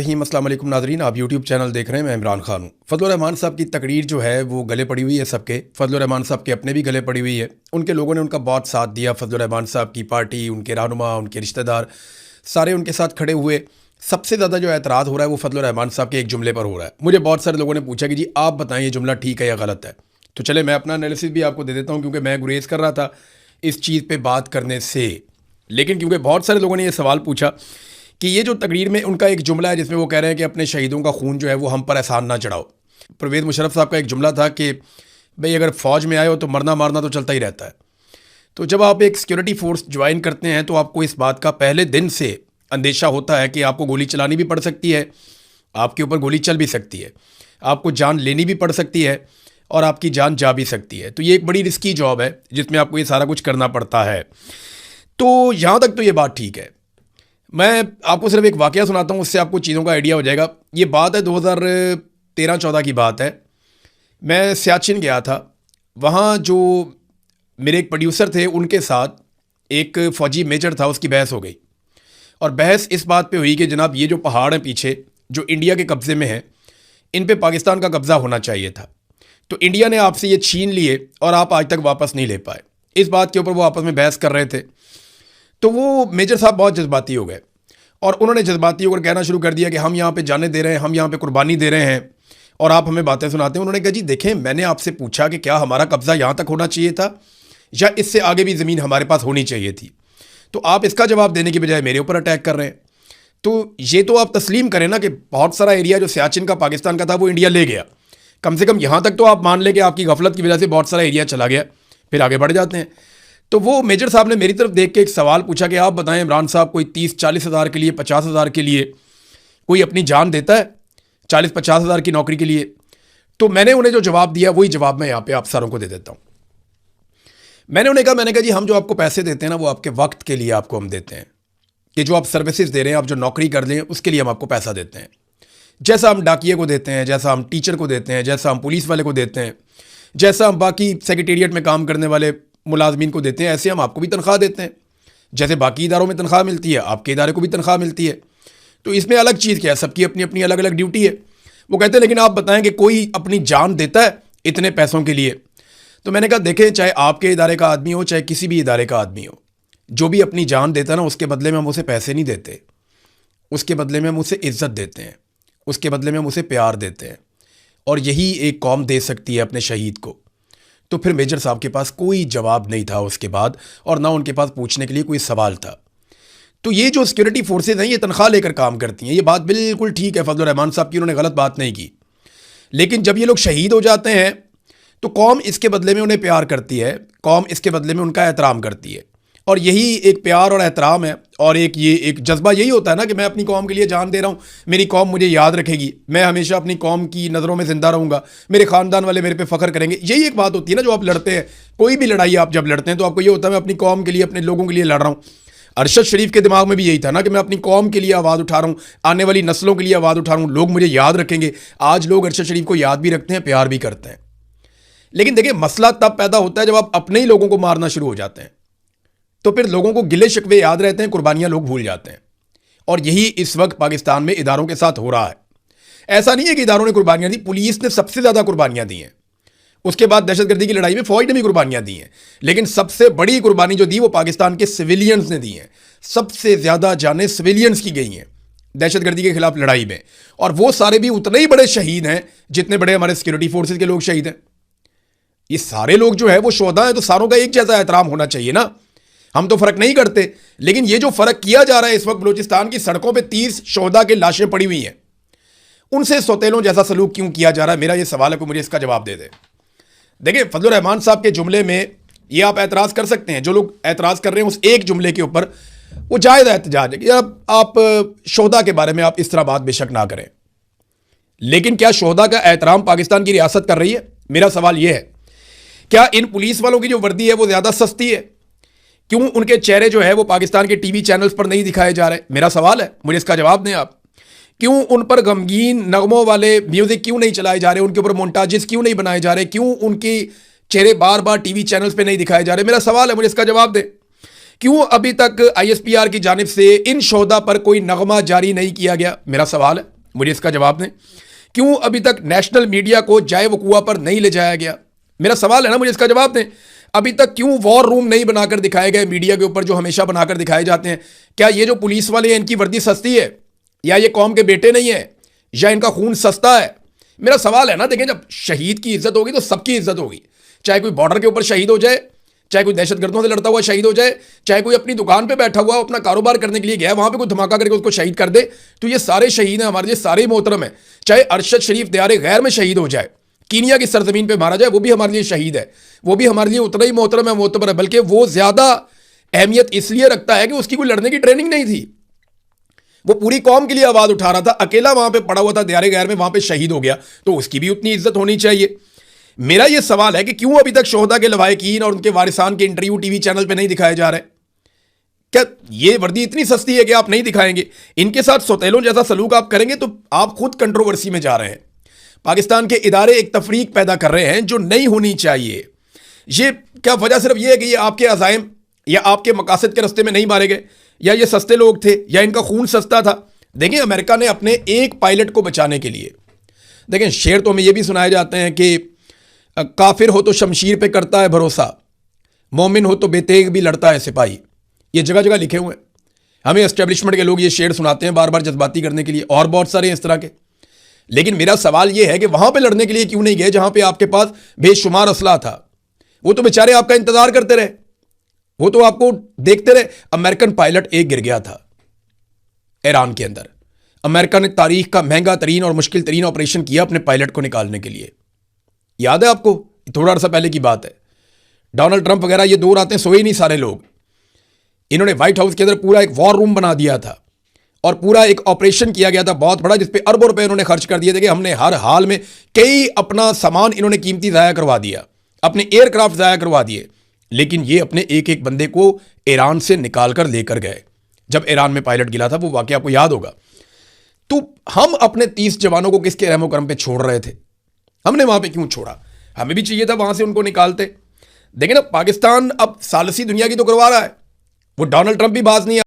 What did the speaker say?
रहीम। अस्सलाम वालेकुम नाज़रीन, आप यूट्यूब चैनल देख रहे हैं। मैं इमरान खान हूँ। फ़ज़ल रहमान साहब की तकरीर जो है वो गले पड़ी हुई है सबके। फ़ज़ल रहमान साहब के अपने भी गले पड़ी हुई है। उनके लोगों ने उनका बहुत साथ दिया। फ़ज़ल रहमान साहब की पार्टी, उनके रहनुमा, उनके रिश्तेदार सारे उनके साथ खड़े हुए। सबसे ज़्यादा जो एतराज़ हो रहा है वो फ़ज़ल रहमान साहब के एक जुमले पर हो रहा है। मुझे बहुत सारे लोगों ने पूछा कि जी आप बताएं ये जुमला ठीक है या गलत है। तो चले मैं अपना एनालिसिस भी आपको दे देता हूँ, क्योंकि मैं गुरेज कर रहा था इस चीज़ पर बात करने से। लेकिन क्योंकि बहुत सारे लोगों ने ये सवाल पूछा कि ये जो तकरीर में उनका एक जुमला है जिसमें वो कह रहे हैं कि अपने शहीदों का खून जो है वो हम पर एहसान ना चढ़ाओ। परवेज़ मुशर्रफ साहब का एक जुमला था कि भाई अगर फ़ौज में आए हो तो मरना मारना तो चलता ही रहता है। तो जब आप एक सिक्योरिटी फोर्स ज्वाइन करते हैं तो आपको इस बात का पहले दिन से अंदेशा होता है कि आपको गोली चलानी भी पड़ सकती है, आपके ऊपर गोली चल भी सकती है, आपको जान लेनी भी पड़ सकती है और आपकी जान जा भी सकती है। तो ये एक बड़ी रिस्की जॉब है जिसमें आपको ये सारा कुछ करना पड़ता है। तो यहाँ तक तो ये बात ठीक है। मैं आपको सिर्फ एक वाक़या सुनाता हूँ, उससे आपको चीज़ों का आइडिया हो जाएगा। ये बात है 2013-14 की बात है। मैं सियाचिन गया था। वहाँ जो मेरे एक प्रोड्यूसर थे उनके साथ एक फ़ौजी मेजर था, उसकी बहस हो गई। और बहस इस बात पे हुई कि जनाब ये जो पहाड़ हैं पीछे जो इंडिया के कब्ज़े में हैं, इन पे पाकिस्तान का कब्ज़ा होना चाहिए था। तो इंडिया ने आपसे ये छीन लिए और आप आज तक वापस नहीं ले पाए। इस बात के ऊपर वो आपस में बहस कर रहे थे। तो वो मेजर साहब बहुत जज्बाती हो गए और उन्होंने जज्बाती होकर कहना शुरू कर दिया कि हम यहाँ पे जाने दे रहे हैं, हम यहाँ पे कुर्बानी दे रहे हैं और आप हमें बातें सुनाते हैं। उन्होंने कहा जी देखें, मैंने आपसे पूछा कि क्या हमारा कब्ज़ा यहाँ तक होना चाहिए था या इससे आगे भी ज़मीन हमारे पास होनी चाहिए थी। तो आप इसका जवाब देने की बजाय मेरे ऊपर अटैक कर रहे हैं। तो ये तो आप तस्लीम करें ना कि बहुत सारा एरिया जो सियाचिन का पाकिस्तान का था वो इंडिया ले गया। कम से कम यहाँ तक तो आप मान लें कि आपकी गफलत की वजह से बहुत सारा एरिया चला गया, फिर आगे बढ़ जाते हैं। तो वो मेजर साहब ने मेरी तरफ देख के एक सवाल पूछा कि आप बताएं इमरान साहब, कोई 30-40 हज़ार के लिए, 50 हज़ार के लिए कोई अपनी जान देता है 40-50 हज़ार की नौकरी के लिए? तो मैंने उन्हें जो जवाब दिया वही जवाब मैं यहाँ पे आप सारों को दे देता हूँ। मैंने कहा जी हम जो आपको पैसे देते हैं ना वो आपके वक्त के लिए आपको हम देते हैं, कि जो आप सर्विसेज दे रहे हैं, आप जो नौकरी कर लें उसके लिए हम आपको पैसा देते हैं। जैसा हम डाकिए को देते हैं, जैसा हम टीचर को देते हैं, जैसा हम पुलिस वाले को देते हैं, जैसा हम बाकी सेक्रेटेरिएट में काम करने वाले मुलाजमीन को देते हैं, ऐसे हम आपको भी तनख्वाह देते हैं। जैसे बाकी इदारों में तनख्वाह मिलती है, आपके इदारे को भी तनख्वाह मिलती है। तो इसमें अलग चीज़ क्या है, सबकी अपनी अपनी अलग अलग ड्यूटी है। वो कहते हैं लेकिन आप बताएं कि कोई अपनी जान देता है इतने पैसों के लिए? तो मैंने कहा देखें, चाहे आपके इदारे का आदमी हो चाहे किसी भी इदारे का आदमी हो, जो भी अपनी जान देता है ना उसके बदले में हम उसे पैसे नहीं देते, उसके बदले में हम उसे इज्जत देते हैं, उसके बदले में हम उसे प्यार देते हैं। और यही एक कौम दे सकती है अपने शहीद को। तो फिर मेजर साहब के पास कोई जवाब नहीं था उसके बाद, और ना उनके पास पूछने के लिए कोई सवाल था। तो ये जो सिक्योरिटी फोर्सेज हैं ये तनख्वाह लेकर काम करती हैं, ये बात बिल्कुल ठीक है फजल रहमान साहब की, उन्होंने गलत बात नहीं की। लेकिन जब ये लोग शहीद हो जाते हैं तो कौम इसके बदले में उन्हें प्यार करती है, कौम इसके बदले में उनका एहतराम करती है। और यही एक प्यार और एहतराम है, और एक जज्बा यही होता है ना कि मैं अपनी कौम के लिए जान दे रहा हूँ, मेरी कौम मुझे याद रखेगी, मैं हमेशा अपनी कौम की नज़रों में ज़िंदा रहूँगा, मेरे ख़ानदान वाले मेरे पे फ़ख्र करेंगे। यही एक बात होती है ना जो आप लड़ते हैं, कोई भी लड़ाई आप जब लड़ते हैं तो आपको ये होता है मैं अपनी कौम के लिए, अपने लोगों के लिए लड़ रहा हूँ। अरशद शरीफ के दिमाग में भी यही था ना कि मैं अपनी कौम के लिए आवाज़ उठा रहा हूँ, आने वाली नस्लों के लिए आवाज़ उठा रहा हूँ, लोग मुझे याद रखेंगे। आज लोग अरशद शरीफ को याद भी रखते हैं, प्यार भी करते हैं। लेकिन देखिए मसला तब पैदा होता है जब आप अपने ही लोगों को मारना शुरू हो जाते हैं, तो फिर लोगों को गिले शिकवे याद रहते हैं, कुर्बानियां लोग भूल जाते हैं। और यही इस वक्त पाकिस्तान में इदारों के साथ हो रहा है। ऐसा नहीं है कि इदारों ने कुर्बानियां दी, पुलिस ने सबसे ज़्यादा कुर्बानियां दी हैं। उसके बाद दहशतगर्दी की लड़ाई में फौज ने भी कुर्बानियां दी हैं, लेकिन सबसे बड़ी कुर्बानी जो दी वो पाकिस्तान के सिविलियंस ने दी हैं। सबसे ज़्यादा जानें सिविलियंस की गई हैं दहशतगर्दी के खिलाफ लड़ाई में, और वो सारे भी उतने ही बड़े शहीद हैं जितने बड़े हमारे सिक्योरिटी फोर्सेज के लोग शहीद हैं। ये सारे लोग जो है वो शोहदा हैं, तो सारों का एक जैसा एहतराम होना चाहिए ना। हम तो फ़र्क नहीं करते, लेकिन ये जो फ़र्क किया जा रहा है इस वक्त बलूचिस्तान की सड़कों पे 30 शोहदा के लाशें पड़ी हुई हैं, उनसे सौतेलों जैसा सलूक क्यों किया जा रहा है? मेरा ये सवाल है, को मुझे इसका जवाब दे दे। देखिए फजल रहमान साहब के जुमले में ये आप एतराज़ कर सकते हैं, जो लोग एतराज़ कर रहे हैं उस एक जुमले के ऊपर, वो जायज़ एहतजाज है कि आप शोहदा के बारे में आप इस तरह बात बेशक ना करें, लेकिन क्या शोहदा का एहतराम पाकिस्तान की रियासत कर रही है? मेरा सवाल ये है, क्या इन पुलिस वालों की जो वर्दी है वो ज़्यादा सस्ती है? क्यों उनके चेहरे जो है वो पाकिस्तान के टीवी चैनल्स पर नहीं दिखाए जा रहे? मेरा सवाल है, मुझे इसका जवाब दें आप। क्यों उन पर गमगीन नगमों वाले म्यूज़िक क्यों नहीं चलाए जा रहे? उनके ऊपर मोन्टाजेस क्यों नहीं बनाए जा रहे? क्यों उनके चेहरे बार बार टीवी चैनल्स पर नहीं दिखाए जा रहे? मेरा सवाल है, मुझे इसका जवाब दें। क्यों अभी तक ISPR की जानिब से इन शोहदा पर कोई नगमा जारी नहीं किया गया? मेरा सवाल है। मुझे इसका जवाब दें। क्यों अभी तक नेशनल मीडिया को जाए वकुआ पर नहीं ले जाया गया? मेरा सवाल है ना, मुझे इसका जवाब दें। अभी तक क्यों वॉर रूम नहीं बनाकर दिखाए गए मीडिया के ऊपर, जो हमेशा बनाकर दिखाए जाते हैं? क्या ये जो पुलिस वाले हैं इनकी वर्दी सस्ती है, या ये कौम के बेटे नहीं है, या इनका खून सस्ता है? मेरा सवाल है ना, देखें, जब शहीद की इज्जत होगी तो सबकी इज्जत होगी। चाहे कोई बॉर्डर के ऊपर शहीद हो जाए, चाहे कोई दहशतगर्दों से लड़ता हुआ शहीद हो जाए, चाहे कोई अपनी दुकान पे बैठा हुआ अपना कारोबार करने के लिए गया, वहां पे कोई धमाका करके उसको शहीद कर दे, तो ये सारे शहीद हैं हमारे लिए, सारे मोहतरम हैं। चाहे अरशद शरीफ दियारे गैर में शहीद हो जाए, कीनिया की सरजमीन पे मारा जाए, वो भी हमारे लिए शहीद है, वो भी हमारे लिए उतना ही मोहतरम है, मोतबर है, बल्कि वो ज्यादा अहमियत इसलिए रखता है कि उसकी कोई लड़ने की ट्रेनिंग नहीं थी। वो पूरी कौम के लिए आवाज उठा रहा था, अकेला वहां पे पड़ा हुआ था दियारे गैर में, वहां पे शहीद हो गया, तो उसकी भी उतनी इज्जत होनी चाहिए। मेरा यह सवाल है कि क्यों अभी तक शोहदा के लवाहिकीन और उनके वारिसान के इंटरव्यू टीवी चैनल पे नहीं दिखाए जा रहे? क्या ये वर्दी इतनी सस्ती है कि आप नहीं दिखाएंगे? इनके साथ सौतेलों जैसा सलूक आप करेंगे तो आप खुद कंट्रोवर्सी में जा रहे हैं। पाकिस्तान के इदारे एक तफरीक पैदा कर रहे हैं जो नहीं होनी चाहिए। ये क्या वजह सिर्फ ये है कि ये आपके अज़ाइम या आपके मकासद के रास्ते में नहीं मारे गए, या ये सस्ते लोग थे, या इनका खून सस्ता था? देखिए, अमेरिका ने अपने एक पायलट को बचाने के लिए, देखें, शेर तो हमें यह भी सुनाए जाते हैं कि काफिर हो तो शमशीर पे करता है भरोसा, मोमिन हो तो बेतेग भी लड़ता है सिपाही। ये जगह जगह लिखे हुए हैं। हमें एस्टेब्लिशमेंट के लोग ये शेर सुनाते हैं बार बार जज्बाती करने के लिए, और बहुत सारे इस तरह के। लेकिन मेरा सवाल ये है कि वहां पे लड़ने के लिए क्यों नहीं गए जहां पे आपके पास बेशुमार असला था? वो तो बेचारे आपका इंतजार करते रहे, वो तो आपको देखते रहे। अमेरिकन पायलट एक गिर गया था ईरान के अंदर। अमेरिका ने तारीख का महंगा तरीन और मुश्किल तरीन ऑपरेशन किया अपने पायलट को निकालने के लिए। याद है आपको? थोड़ा सा पहले की बात है। डोनाल्ड ट्रंप वगैरह ये 2 रातें सोए नहीं सारे लोग। इन्होंने व्हाइट हाउस के अंदर पूरा एक वॉर रूम बना दिया था और पूरा एक ऑपरेशन किया गया था बहुत बड़ा, जिसपे अरबों रुपए इन्होंने खर्च कर दिए थे कि हमने हर हाल में कई अपना सामान इन्होंने कीमती ज़ाया करवा दिया, अपने एयरक्राफ्ट ज़ाया करवा दिए। लेकिन ये अपने एक एक बंदे को ईरान से निकाल कर लेकर गए। जब ईरान में पायलट गिरा था, वो वाकया आपको याद होगा। तो हम अपने 30 जवानों को किसके रहमो करम पे छोड़ रहे थे? हमने वहां पे क्यों छोड़ा? हमें भी चाहिए था वहां से उनको निकालते। देखिए ना, पाकिस्तान अब सालसी दुनिया की तो करवा रहा है। वो डोनाल्ड ट्रंप भी बाज नहीं